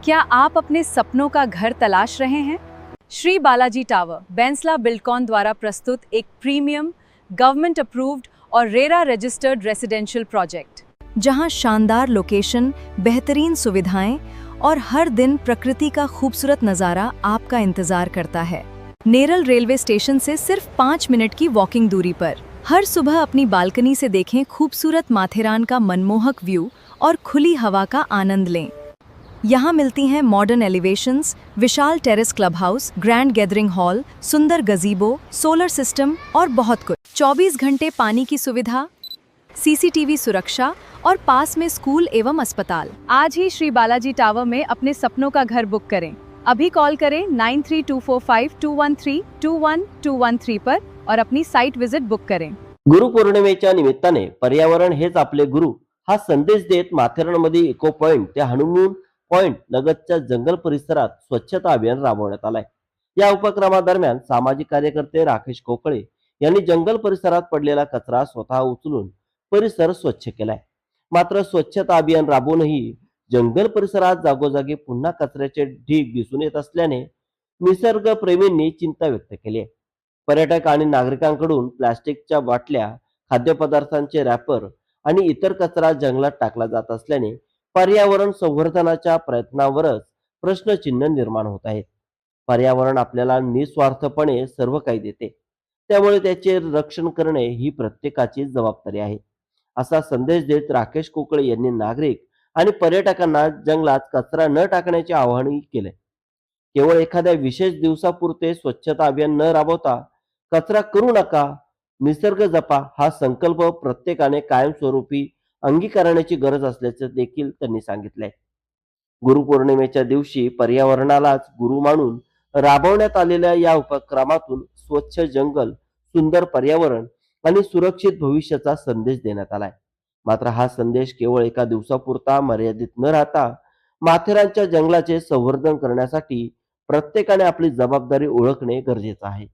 क्या आप अपने सपनों का घर तलाश रहे हैं? श्री बालाजी टावर बैंसला बिल्डकॉन द्वारा प्रस्तुत एक प्रीमियम, गवर्नमेंट अप्रूव्ड और रेरा रजिस्टर्ड रेसिडेंशियल प्रोजेक्ट, जहां शानदार लोकेशन, बेहतरीन सुविधाएं और हर दिन प्रकृति का खूबसूरत नज़ारा आपका इंतजार करता है। नेरल रेलवे स्टेशन से सिर्फ 5 मिनट की वॉकिंग दूरी पर। हर सुबह अपनी बालकनी से देखें खूबसूरत माथेरान का मनमोहक व्यू और खुली हवा का आनंद लें। यहाँ मिलती हैं मॉडर्न एलिवेशंस, विशाल terrace club house, grand gathering hall, सुंदर गजीबो, सोलर सिस्टम और बहुत कुछ। 24 घंटे पानी की सुविधा, सीसीटीवी सुरक्षा और पास में स्कूल एवं अस्पताल। आज ही श्री बालाजी टावर में अपने सपनों का घर बुक करें। अभी कॉल करें 93245213 पर और अपनी साइट विजिट बुक करें। गुरुपौर्णिमेच्या निमित्ताने पर्यावरण हेच आपले गुरु हा संदेश देत माथेरानमध्ये इको पॉइंट ते हनुमून पॉइंट लगतच्या जंगल परिसरात स्वच्छता अभियान राबवण्यात आलाय। या उपक्रमादरम्यान सामाजिक कार्यकर्ते राकेश कोकळे यांनी जंगल परिसरात पडलेला कचरा स्वतः उचलून परिसर स्वच्छ केलाय। मात्र स्वच्छता अभियान राबवूनही जंगल परिसरात जागोजागी पुन्हा कचऱ्याचे ढीग दिसून येत असल्याने निसर्गप्रेमींनी चिंता व्यक्त केली आहे। पर्यटक आणि नागरिकांकडून प्लास्टिकच्या बाटल्या, खाद्यपदार्थांचे रॅपर आणि इतर कचरा जंगलात टाकला जात असल्याने पर्यावरण संवर्धनाच्या प्रयत्नावरच प्रश्नचिन्ह निर्माण होत आहेत। पर्यावरण आपल्याला निस्वार्थपणे सर्व काही देते, त्यामुळे त्याचे रक्षण करणे ही प्रत्येकाची जबाबदारी आहे, असा संदेश देत राकेश कोकळे यांनी नागरिक आणि पर्यटकांना जंगलात कचरा न टाकण्याचे आवाहनही केले। केवळ एखाद्या विशेष दिवसापुरते स्वच्छता अभियान न राबवता कचरा करू नका, निसर्ग जपा हा संकल्प प्रत्येकाने कायमस्वरूपी अंगीकारण्याची गरज असल्याचे देखील त्यांनी सांगितले। गुरुपौर्णिमेच्या दिवशी पर्यावरणालाच गुरु मानून राबवण्यात आलेल्या या उपक्रमातून स्वच्छ जंगल, सुंदर पर्यावरण आणि सुरक्षित भविष्याचा संदेश देण्यात आलाय। मात्र हा संदेश केवळ एका दिवसापुरता मर्यादित न राहता माथेरानच्या जंगलाचे संवर्धन करण्यासाठी प्रत्येकाने आपली जबाबदारी ओळखणे गरजेचे आहे।